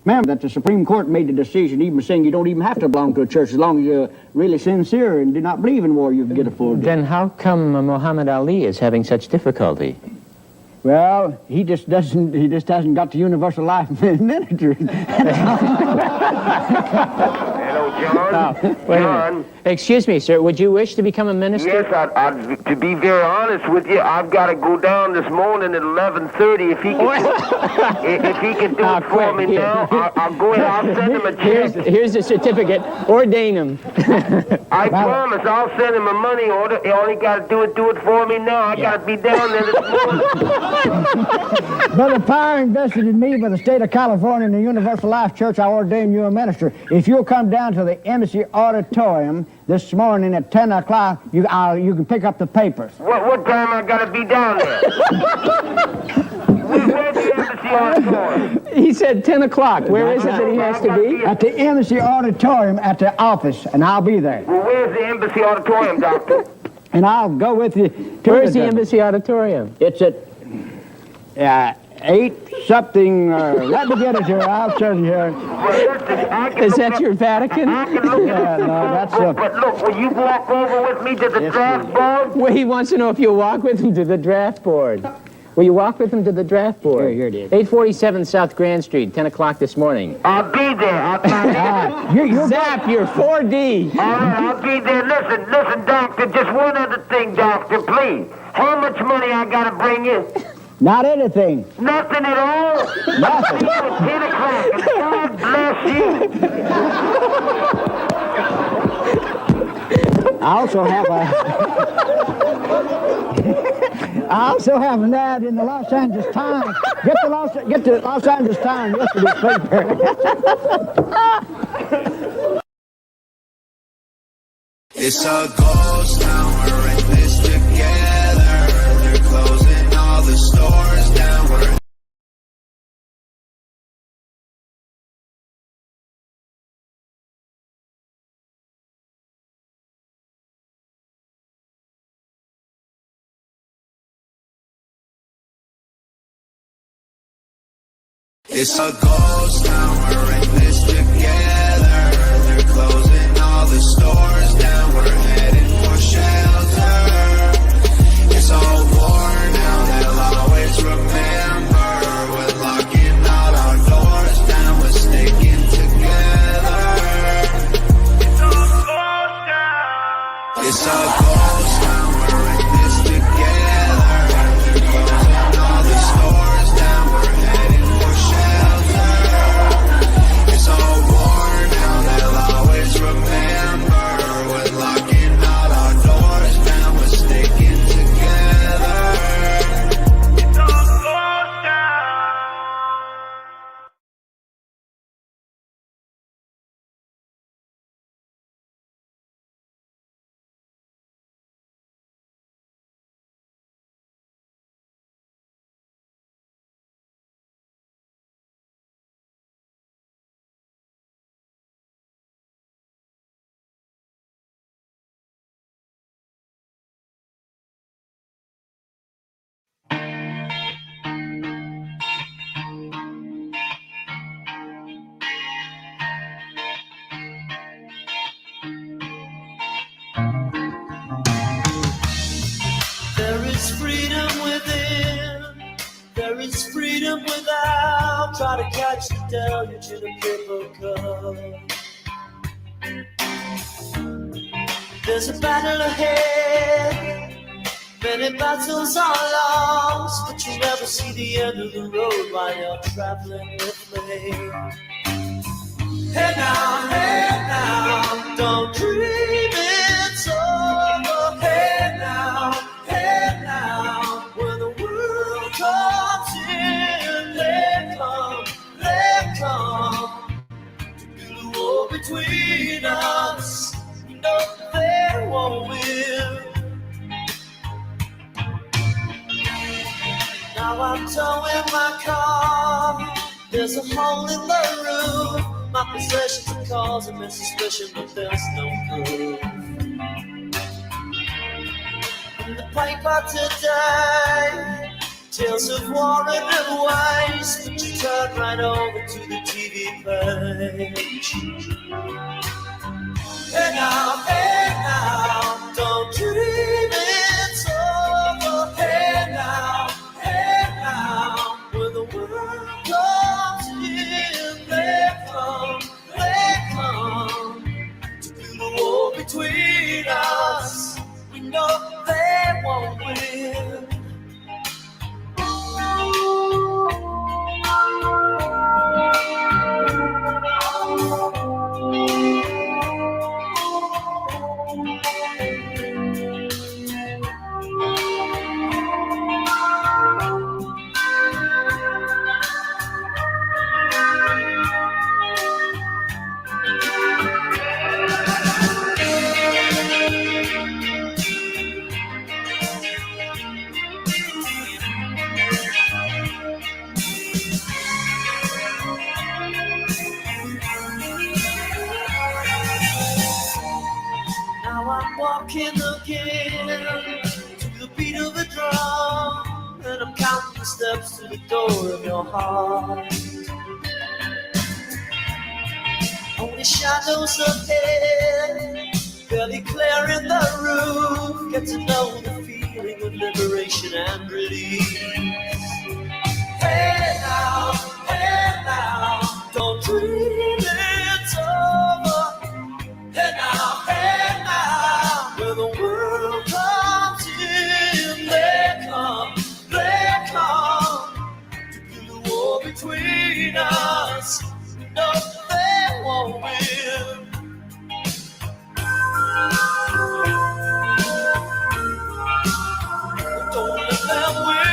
Remember that the Supreme Court made the decision, even saying you don't even have to belong to a church as long as you're really sincere and do not believe in war. You can get a full. Then how come Muhammad Ali is having such difficulty? Well, he just hasn't got the universal life ministry. Hello, John. Wait a minute. Excuse me, sir. Would you wish to become a minister? Yes, to be very honest with you, I've got to go down this morning at 11:30. If he can do it for me now, I'll go ahead. I'll send him a check. Here's the certificate. Ordain him. I promise. I'll send him a money order. All he got to do it for me now. I got to be down there this morning. By the power invested in me by the state of California and the Universal Life Church, I ordain you a minister. If you'll come down to the Embassy Auditorium this morning at 10 o'clock, you can pick up the papers. What time I got to be down there? Where's the Embassy Auditorium? He said 10 o'clock. Where is it that he has to be? At the Embassy Auditorium at the office, and I'll be there. Well, where's the Embassy Auditorium, Doctor? And I'll go with you. Where's the Embassy Auditorium? It's at 8-something. Let me get it here. I'll tell you here. Is that your Vatican? I can look Yeah, no, that's But look, will you walk over with me to the draft board? Well, he wants to know if you'll walk with him to the draft board. Will you walk with him to the draft board? Here it is. 847 South Grand Street, 10 o'clock this morning. I'll be there. I'll Zap, you're 4D. All right, I'll be there. Listen, Doctor, just one other thing, Doctor, please. How much money I got to bring you? Not anything. Nothing at all? Nothing. See you at 10 o'clock, and God bless you. I also have an ad in the Los Angeles Times. Get the Los Angeles Times yesterday's paper. It's a ghost town, we're in this together. They're closing all the stores down. It's a ghost town, we're in this together. They're closing all the stores down. We're heading for shelter. It's all war now, they'll always remember. We're locking all our doors down, we're sticking together. It's a ghost town, we're in this together. They're closing all the stores down, we're heading for shelter. It's all war now, they'll always remember. We're locking all our doors down, we're sticking together. It's all ghost town. There is freedom within, there is freedom without. Try to catch the deluge in a paper cup. There's a battle ahead, many battles are lost, but you never see the end of the road while you're traveling with me. Hey now, don't dream it's over. Hey now, when the world comes in, let come to build a war between us. No, they won't win. Now I'm towing my car. There's a hole in the roof. My possessions are causing me suspicion, but there's no proof. In the paper today, tales of war and waste, but you turn cut right over to the TV page. Hey now, don't dream it's over. Hey now, when the world comes in, they come to build a wall between us. We know they won't win. Walking again to the beat of a drum, and I'm counting the steps to the door of your heart. Only shadows ahead, barely clearing the roof. Get to know the feeling of liberation and release. Hey now, don't dream it's over. Hey now, when the world comes in, they come to build a wall between us. No, they won't win. Don't let them win.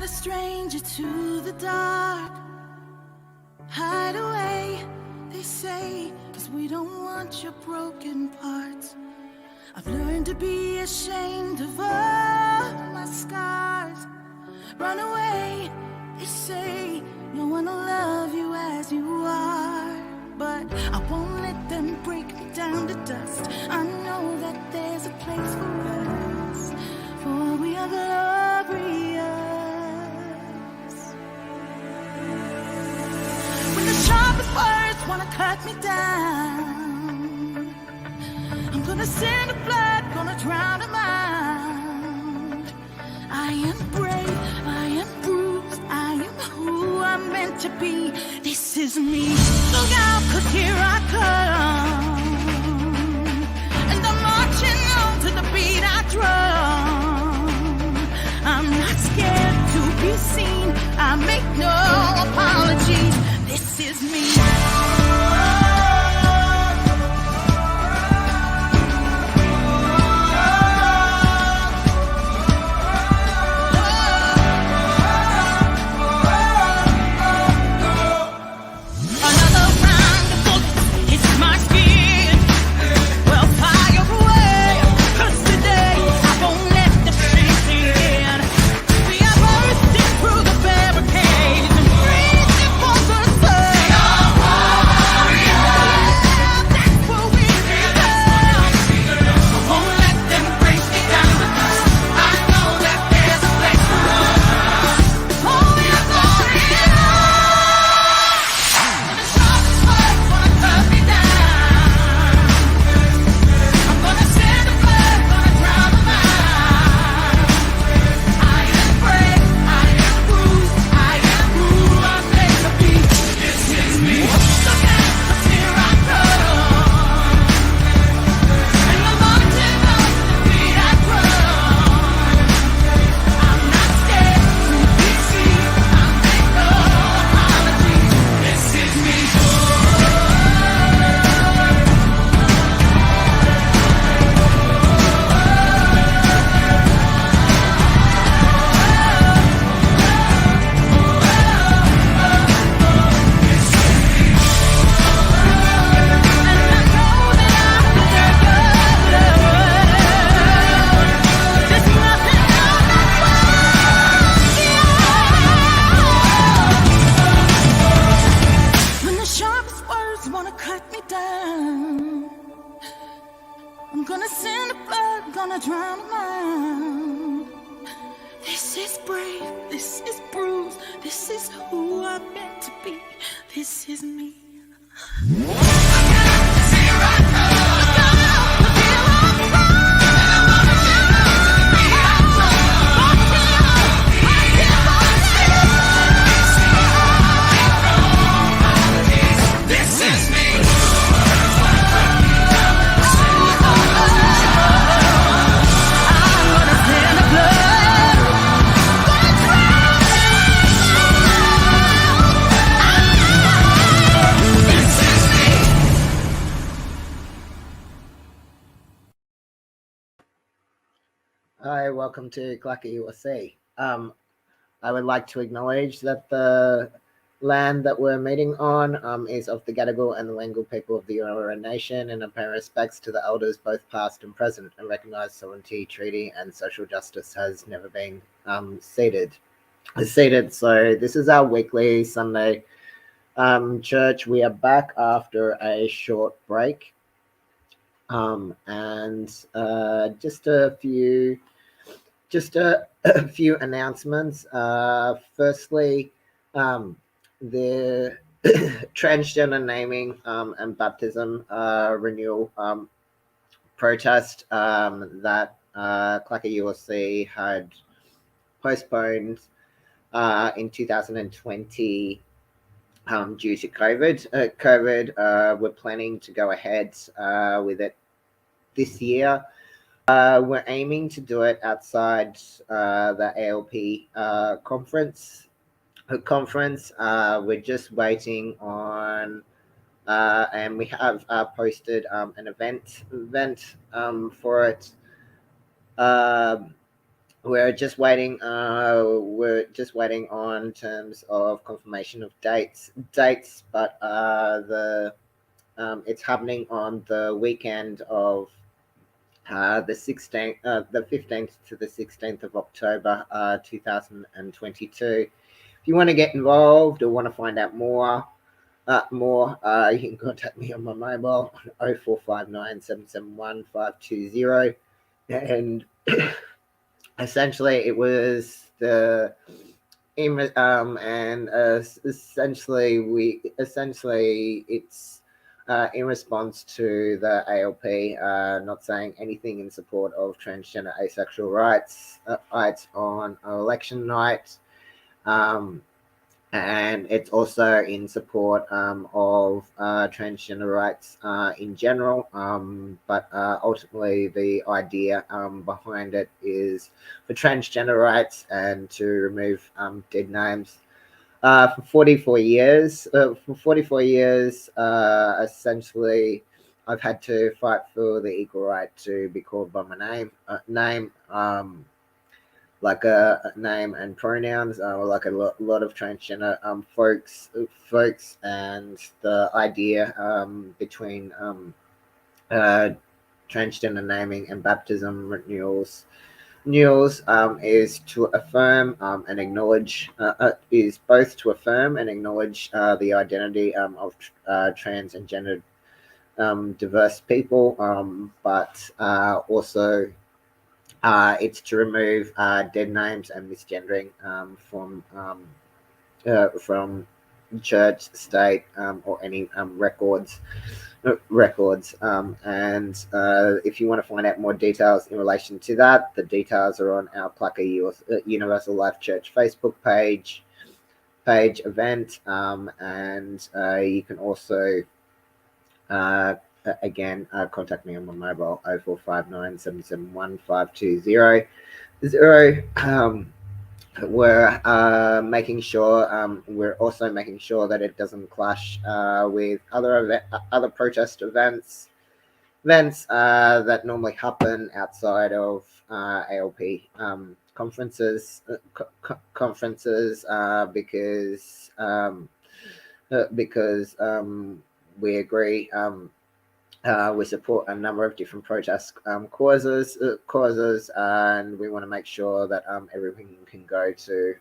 Stranger to the dark, hide away, they say, 'cause we don't want your broken parts. I've learned to be ashamed of all my scars. Run away, they say, no one will love you as you are. But I won't let them break me down to dust. I know that there's a place for us, for we are glorious. Sharpest words wanna cut me down. I'm gonna send the blood, gonna drown them out. I am brave, I am bruised, I am who I'm meant to be. This is me. Look out, 'cause here I come, and I'm marching on to the beat I drum. I'm not scared to be seen, I make no apologies. This is me. Through the barricades and reaching for the sun. brave, this is bruised, this is who I'm meant to be, this is me. Hi, welcome to CLACCA ULC. I would like to acknowledge that the land that we're meeting on is of the Gadigal and the Wangal people of the Eora Nation, and I pay respects to the elders, both past and present, and recognise sovereignty, treaty, and social justice has never been ceded. So this is our weekly Sunday church. We are back after a short break, and just a few announcements. Firstly, the transgender naming and baptism renewal protest that CLACCA ULC had postponed in 2020 due to COVID. We're planning to go ahead with it this year. We're aiming to do it outside the ALP conference. We're just waiting on, and we have posted an event for it. We're just waiting. On terms of confirmation of dates. But it's happening on the weekend of the 15th to the 16th of October, 2022. If you want to get involved or want to find out more, you can contact me on my mobile 0459 771 520. And essentially, it was essentially it's in response to the ALP not saying anything in support of transgender asexual rights on election night, and it's also in support of transgender rights in general, but ultimately the idea behind it is for transgender rights and to remove dead names. For 44 years, essentially, I've had to fight for the equal right to be called by my name, like a name and pronouns, like a lot of transgender folks, and the idea between transgender naming and baptism renewals is to affirm and acknowledge is both to affirm and acknowledge the identity of trans and gender diverse people, but also it's to remove dead names and misgendering from church, state, or any records. And if you want to find out more details in relation to that, the details are on our CLACCA Universal Life Church Facebook page event, and you can also again contact me on my mobile 0459 771 520. We're making sure we're also making sure that it doesn't clash with other protest events that normally happen outside of ALP conferences because we agree we support a number of different protest causes, and we want to make sure that everyone can go to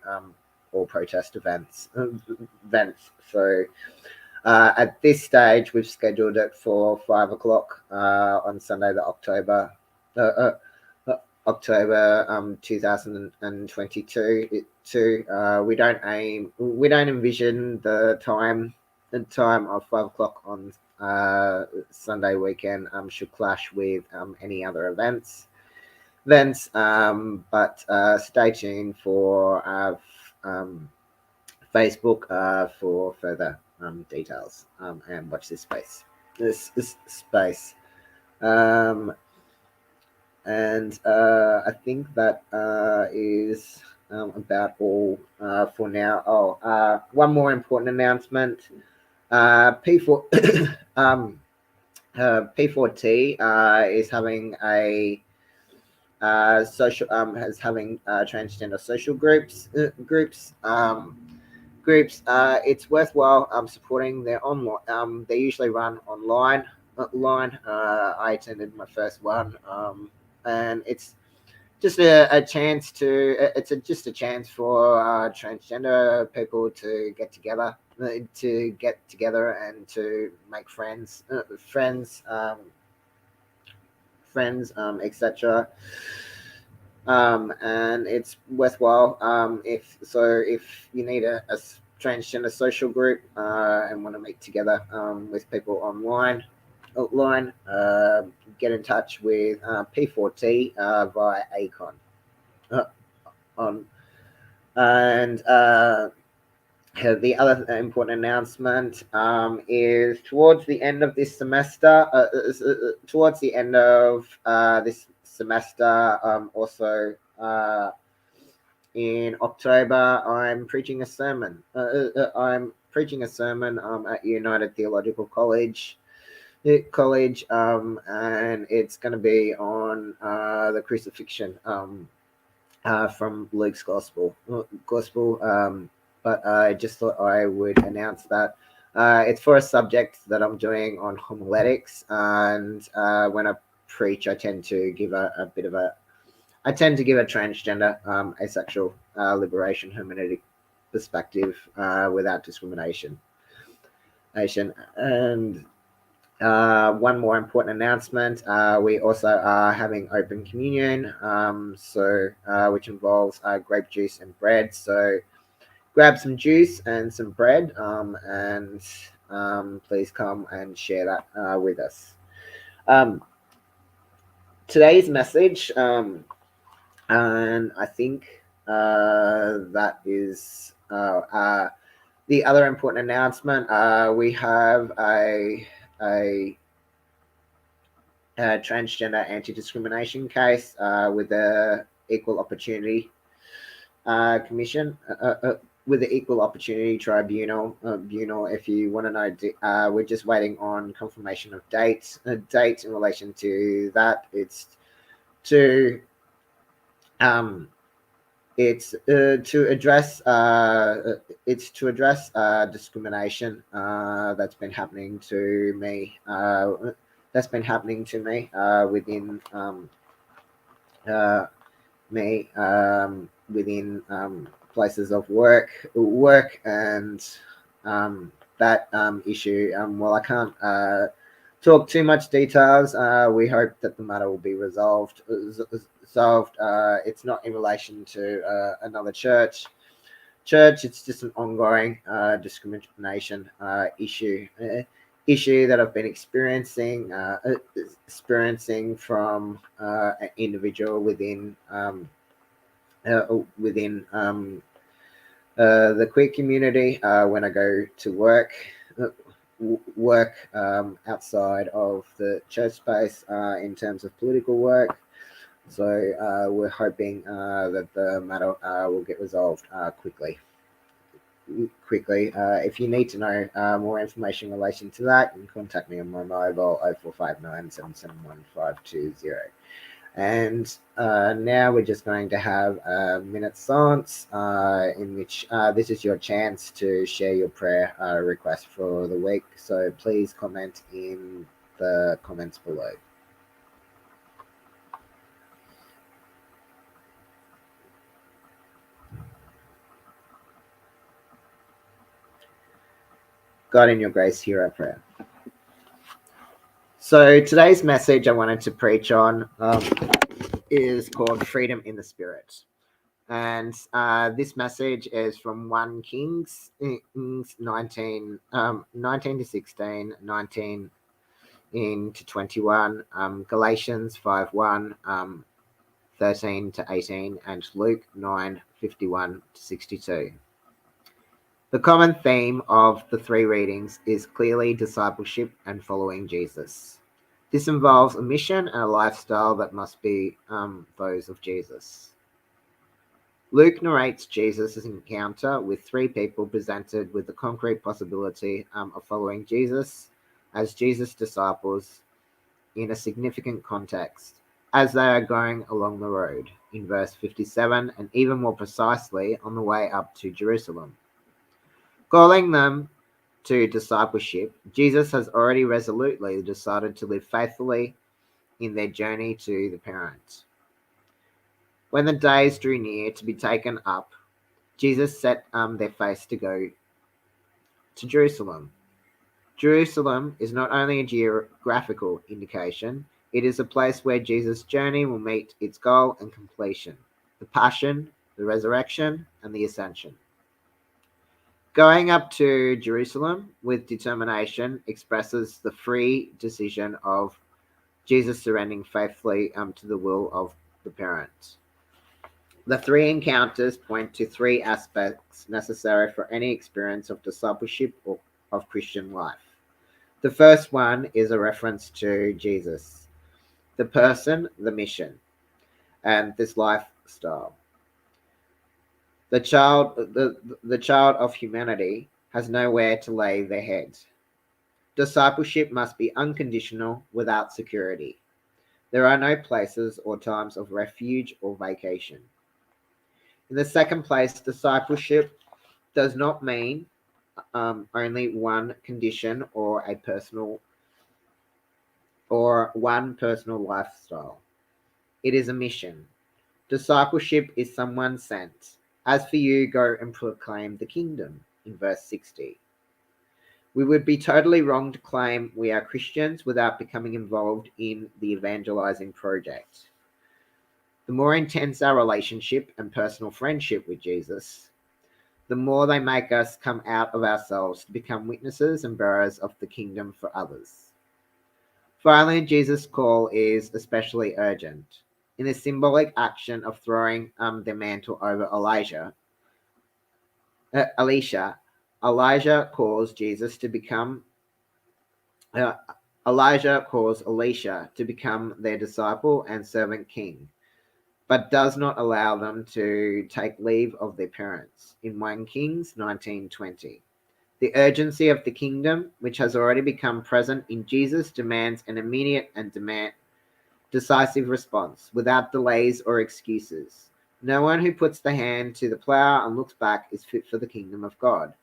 all protest events. So at this stage, we've scheduled it for 5 o'clock on Sunday, the October 2022. We don't envision the time of 5 o'clock on Sunday weekend should clash with any other events. But stay tuned for Facebook for further details, and watch this space. This space. And I think that is about all for now. Oh, one more important announcement. P4 P4T is having a social transgender social groups. It's worthwhile supporting their online. They usually run online. I attended my first one, and it's just a chance to. Just a chance for transgender people to get together, and to make friends, etc. And it's worthwhile if you need a transgender social group and want to meet together with people online, get in touch with P4T via Acon. And the other important announcement is towards the end of this semester. Also in October, I'm preaching a sermon. I'm preaching a sermon at United Theological College, and it's going to be on the crucifixion from Luke's Gospel. But I just thought I would announce that. It's for a subject that I'm doing on homiletics, and when I preach, I tend to give a transgender, asexual, liberation, hermeneutic perspective without discrimination. And one more important announcement: we also are having open communion, which involves grape juice and bread. So grab some juice and some bread, and please come and share that with us. Today's message, and I think that is the other important announcement. We have a transgender anti-discrimination case with the Equal Opportunity Commission. With the Equal Opportunity Tribunal. If you want to know, we're just waiting on confirmation of dates in relation to that. It's to address discrimination that's been happening to me. Within within places of work, and that issue. Well, I can't talk too much details. We hope that the matter will be resolved. It's not in relation to another church. It's just an ongoing discrimination issue that I've been experiencing from an individual within the queer community when I go to work outside of the church space in terms of political work. So we're hoping that the matter will get resolved quickly. If you need to know more information in relation to that, you can contact me on my mobile 0459 771 And now we're just going to have a minute silence in which this is your chance to share your prayer request for the week. So please comment in the comments below. God, in your grace, hear our prayer. So today's message I wanted to preach on is called Freedom in the Spirit. And this message is from 1 Kings 19 to 16, 19 to 21, Galatians 5:1, 13 to 18, and Luke 9:51 to 62. The common theme of the three readings is clearly discipleship and following Jesus. This involves a mission and a lifestyle that must be those of Jesus. Luke narrates Jesus' encounter with three people presented with the concrete possibility of following Jesus as Jesus' disciples in a significant context as they are going along the road in verse 57, and even more precisely on the way up to Jerusalem. Calling them to discipleship, Jesus has already resolutely decided to live faithfully in their journey to the parent. When the days drew near to be taken up, Jesus set their face to go to Jerusalem. Jerusalem is not only a geographical indication, it is a place where Jesus' journey will meet its goal and completion: the passion, the resurrection, and the ascension. Going up to Jerusalem with determination expresses the free decision of Jesus surrendering faithfully to the will of the parent. The three encounters point to three aspects necessary for any experience of discipleship or of Christian life. The first one is a reference to Jesus, the person, the mission, and this lifestyle. The child of humanity has nowhere to lay their head. Discipleship must be unconditional, without security. There are no places or times of refuge or vacation. In the second place, discipleship does not mean only one condition or one personal lifestyle. It is a mission. Discipleship is someone sent. As for you, go and proclaim the kingdom, in verse 60. We would be totally wrong to claim we are Christians without becoming involved in the evangelizing project. The more intense our relationship and personal friendship with Jesus, the more they make us come out of ourselves to become witnesses and bearers of the kingdom for others. Finally, Jesus' call is especially urgent. In the symbolic action of throwing their mantle over Elisha, Elijah calls Elisha to become their disciple and servant king, but does not allow them to take leave of their parents in 1 Kings 19:20. The urgency of the kingdom, which has already become present in Jesus, demands an immediate and decisive response, without delays or excuses. No one who puts the hand to the plow and looks back is fit for the kingdom of God.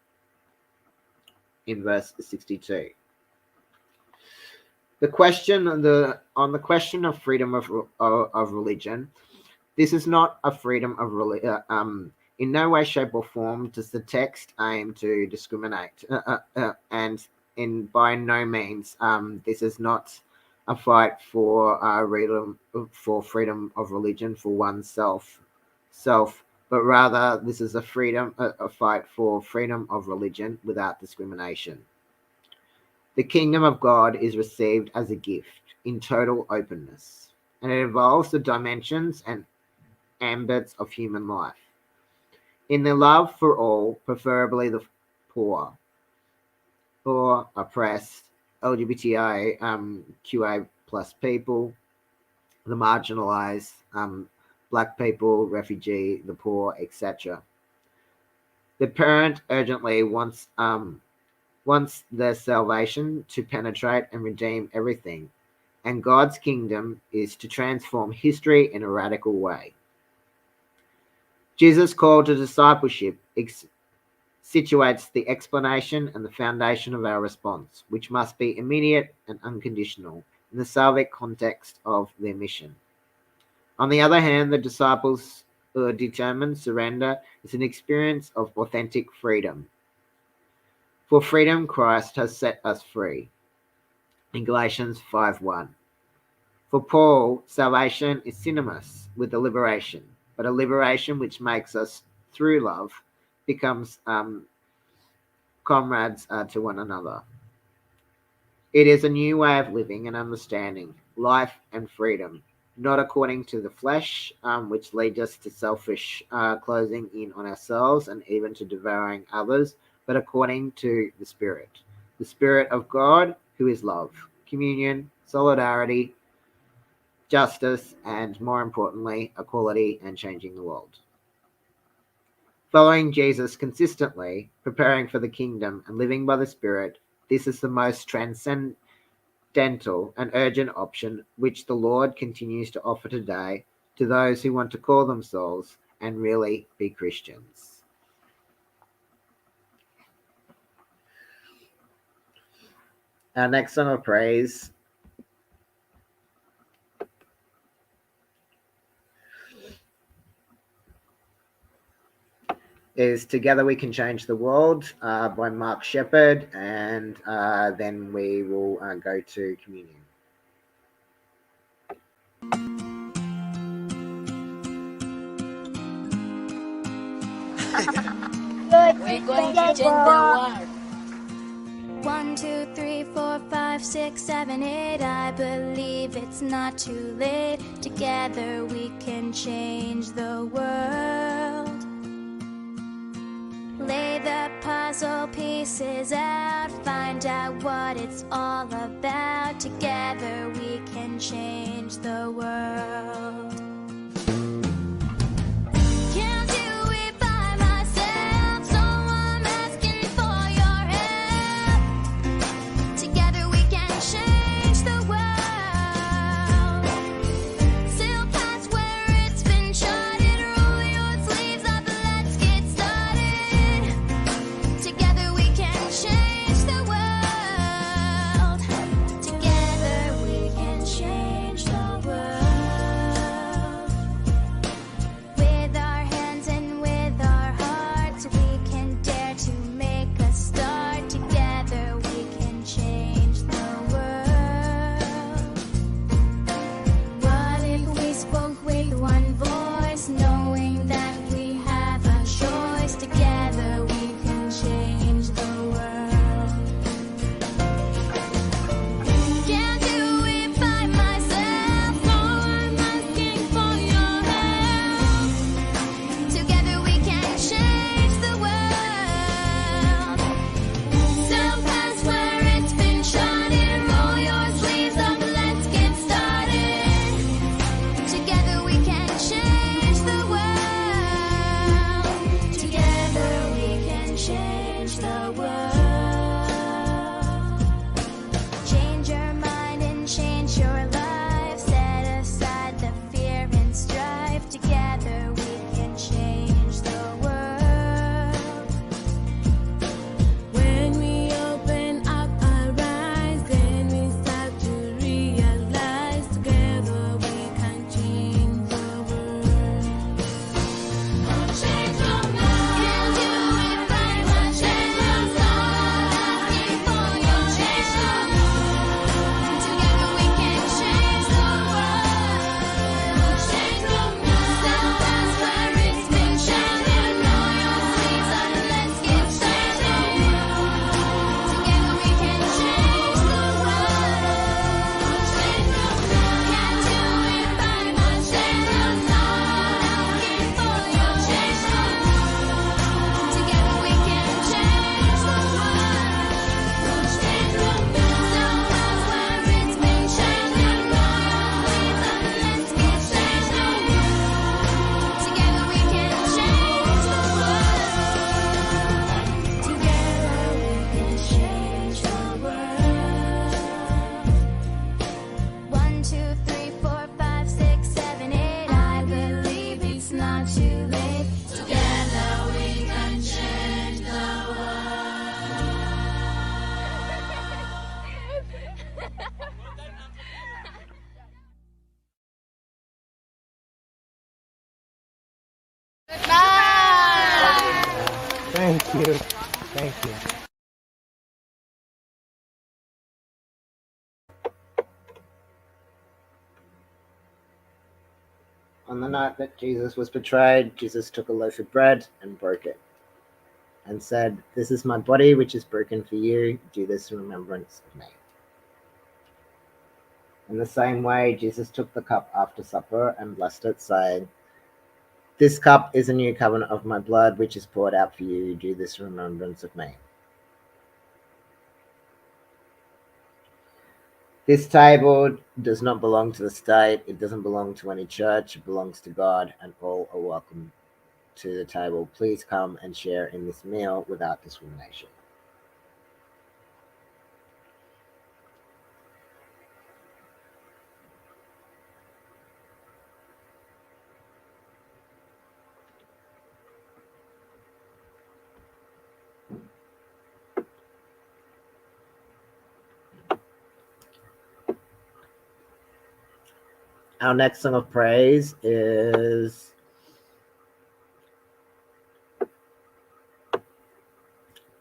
In verse 62. On the question of freedom of religion, this is not a freedom of religion. In no way, shape, or form does the text aim to discriminate, and by no means this is not a fight for freedom of religion for oneself, but rather this is a fight for freedom of religion without discrimination. The kingdom of God is received as a gift in total openness, and it involves the dimensions and ambits of human life. In their love for all, preferably the poor, oppressed, LGBTI, QA plus people, the marginalized, black people, refugee, the poor, etc. The parent urgently wants their salvation to penetrate and redeem everything, and God's kingdom is to transform history in a radical way. Jesus' call to discipleship situates the explanation and the foundation of our response, which must be immediate and unconditional in the salvic context of their mission. On the other hand, the disciples' determined surrender is an experience of authentic freedom. For freedom, Christ has set us free. In Galatians 5:1. For Paul, salvation is synonymous with a liberation, but a liberation which makes us, through love, becomes comrades to one another. It is a new way of living and understanding life and freedom, not according to the flesh, which leads us to selfish closing in on ourselves and even to devouring others, but according to the Spirit of God, who is love, communion, solidarity, justice, and more importantly, equality and changing the world. Following Jesus consistently, preparing for the kingdom, and living by the Spirit, this is the most transcendental and urgent option which the Lord continues to offer today to those who want to call themselves and really be Christians. Our next song of praise is Together We Can Change the World by Mark Shepherd, and then we will go to communion. We're going to change the world. 1, 2, 3, 4, 5, 6, 7, 8. I believe it's not too late. Together we can change the world. Lay the puzzle pieces out, find out what it's all about. Together we can change the world. Can't do it by myself, so I'm asking for your help. Together we can change the world. Sail past where it's been charted, roll your sleeves up, let's get started. Together we can change the world. Together we can change the world. With our hands and with our hearts, we can dare to make a start. Together we can change the world. What if we spoke with one voice, knowing that we have a choice? Together we can change the world. Can't do it by myself, so I'm asking for your help. Together we can change the world. Sail past where it's been charted, roll your sleeves up, let's get started. Together we can change the world. Together we can change the world. Change your mind and change your life. Set aside the fear and strife. Together we can change the world. When we open up our eyes, then we start to realize together we can change the world. Change the world. Can't do it by myself, so I'm asking for your help. Together we can change the world. Change the world. Sail past where it's been charted, roll your sleeves up, let's get started. Together we can change the world. Change the world. Can't do it by myself, so I'm asking for your help. Together we can change the world. Change the world. Sail past where it's been charted, roll your sleeves up, let's get started. Together we can change the world. Together we can change the world. 1, 2, 3, 4, 5, 6, 7, 8. I believe it's not too late. Together we can change the Thank you. Thank you. On the night that Jesus was betrayed, Jesus took a loaf of bread and broke it and said, "This is my body, which is broken for you. Do this in remembrance of me." In the same way, Jesus took the cup after supper and blessed it, saying, "This cup is a new covenant of my blood, which is poured out for you. Do this in remembrance of me." This table does not belong to the state. It doesn't belong to any church. It belongs to God, and all are welcome to the table. Please come and share in this meal without discrimination. Our next song of praise is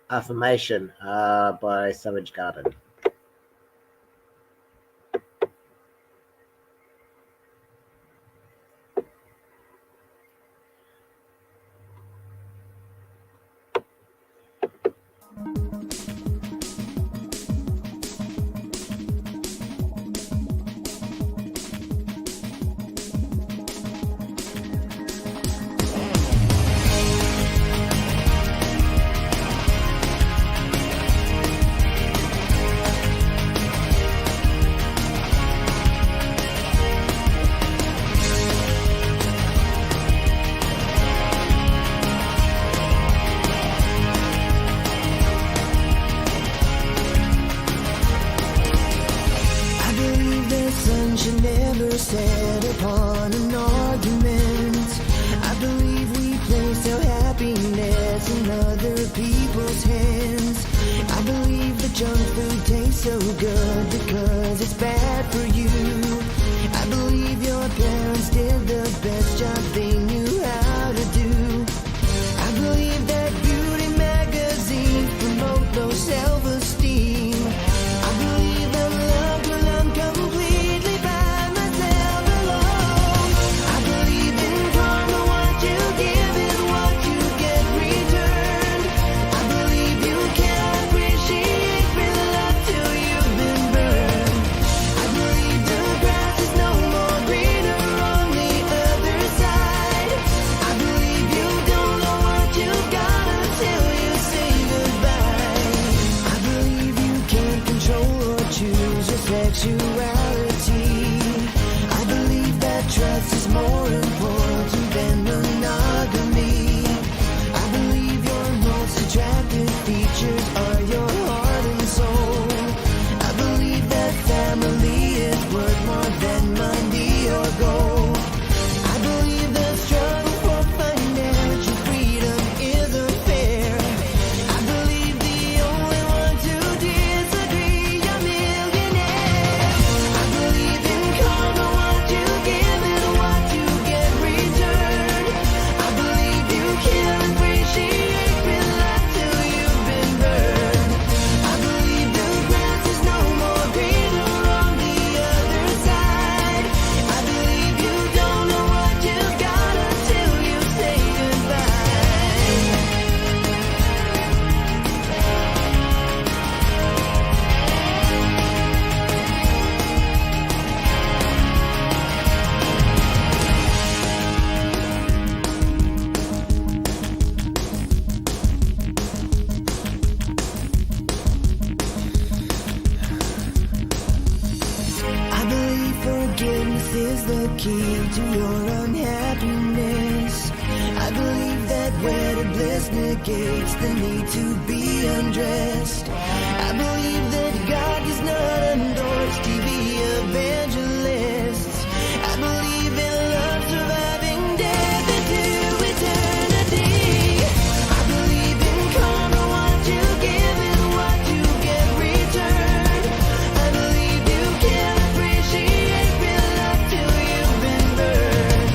Affirmation by Savage Garden. Set upon an argument. I believe we place our happiness in other people's hands. I believe the junk food tastes so good because it's bad for you. I believe your parents did the best job they knew how to do. I believe that beauty magazines promote low self-esteem. I believe I'm loved when I'm completely by myself alone. I believe in karma, what you give is what you get returned. I believe you can't appreciate real love till you've been burned. I believe the grass is no more greener on the other side. I believe you don't know what you've got until you say goodbye. I believe you can't control or choose your sexuality. I believe that trust is more important than monogamy. I believe your most attractive features are your heart and soul. I believe that family is worth more than money or gold. I believe the struggle for financial freedom is unfair. I believe the only ones who disagree are millionaires. I believe in karma, what you give is what you get returned. I believe you can't appreciate real love till you've been burned. I believe the grass is no more greener on the other side. I believe you don't know what you've got until you say goodbye. I believe forgiveness is the key to your unhappiness. I believe that wedded bliss negates the need to be undressed. I believe that God does not endorse TV evangelists. I believe in love surviving death into eternity. I believe in karma, what you give is what you get returned. I believe you can't appreciate real love till you've been burned.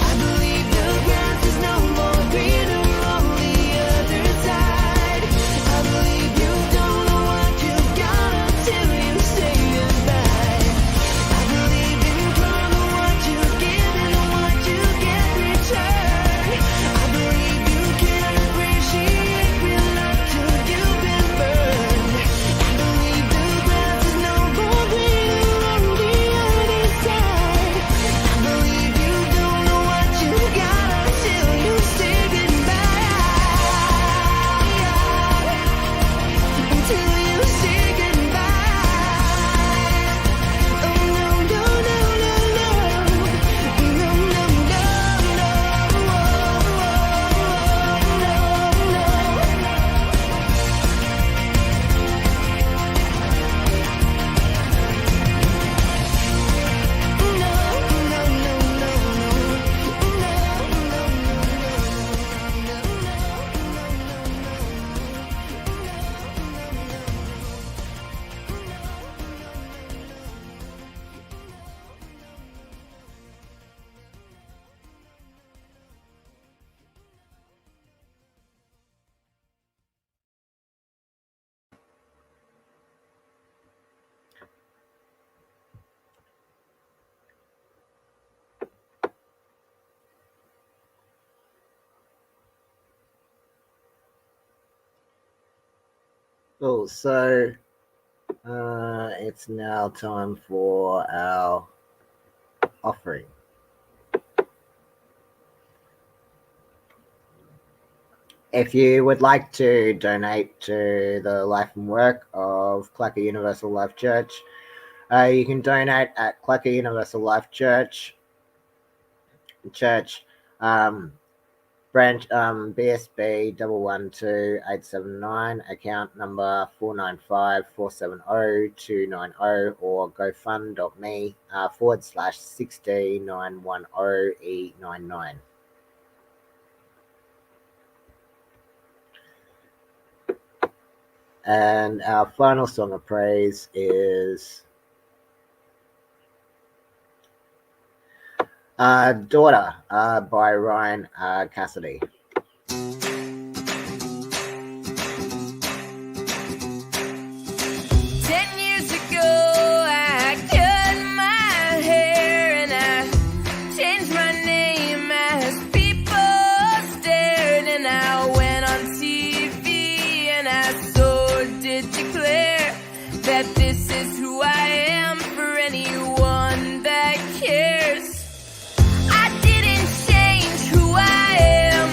I believe the grass is no more greener on the other side. I believe you don't know what you've got until you say goodbye. Cool. So it's now time for our offering. If you would like to donate to the life and work of Clacca Universal Life Church, you can donate at Clacca Universal Life Church, branch BSB 112879, account number 495470290, or gofund.me /6D910E99. And our final song of praise is Daughter by Ryan Cassidy. 10 years ago, I cut my hair and I changed my name as people stared, and I went on TV and I so did declare that this is who I am for anyone that cares. I didn't change who I am.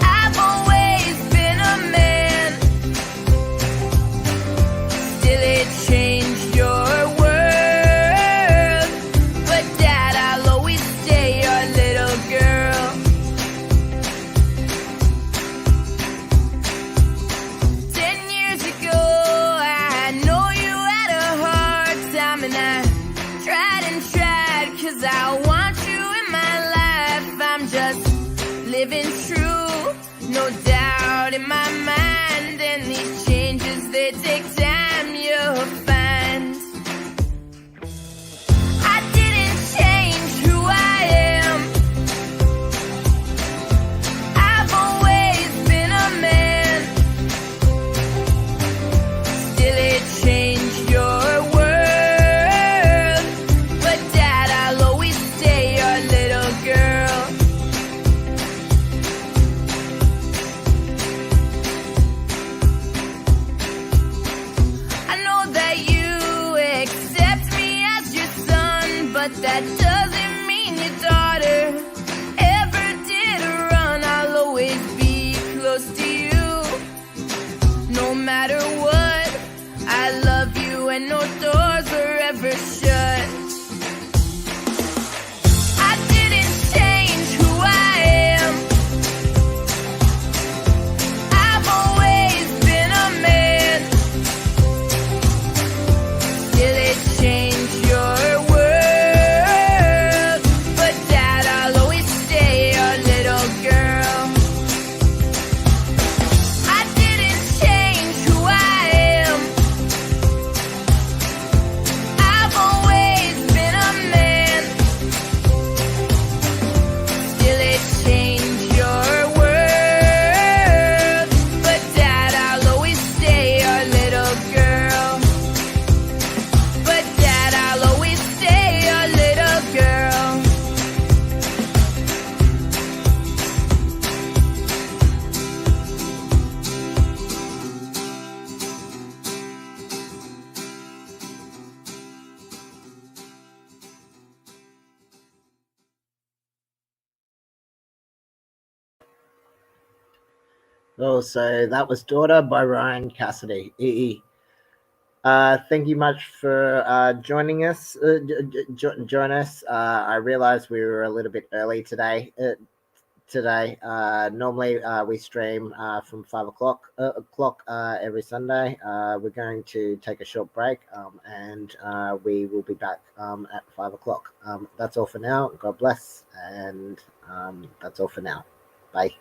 I've always been a man. Still it changed your world, but Dad, I'll always stay your little girl. 10 years ago, I know you had a hard time, and I tried and tried, 'cause I want you in my life. I'm just living true, no doubt in my mind, and these changes, they take time, you'll find. I didn't change who I am. I've always been a man. Still it changed your world, but Dad, I'll always stay your little girl. I know that you accept me as your son, but that doesn't mean your daughter ever did run. I'll always be close to you, no matter what. I love you and no doors are ever shut. I didn't change who I am. I've always been a man. Still it changed your world, but Dad, I'll always stay your little girl. I didn't change who I am. I've always been a man. Still it changed your world, but Dad, I'll always stay your little girl. But Dad, I'll always stay your little girl. Oh, so that was Daughter by Ryan Cassidy. Thank you much for joining us. Join us. I realized we were a little bit early today. Normally we stream from 5 o'clock every Sunday. We're going to take a short break, and we will be back at 5 o'clock. That's all for now. God bless, and that's all for now. Bye.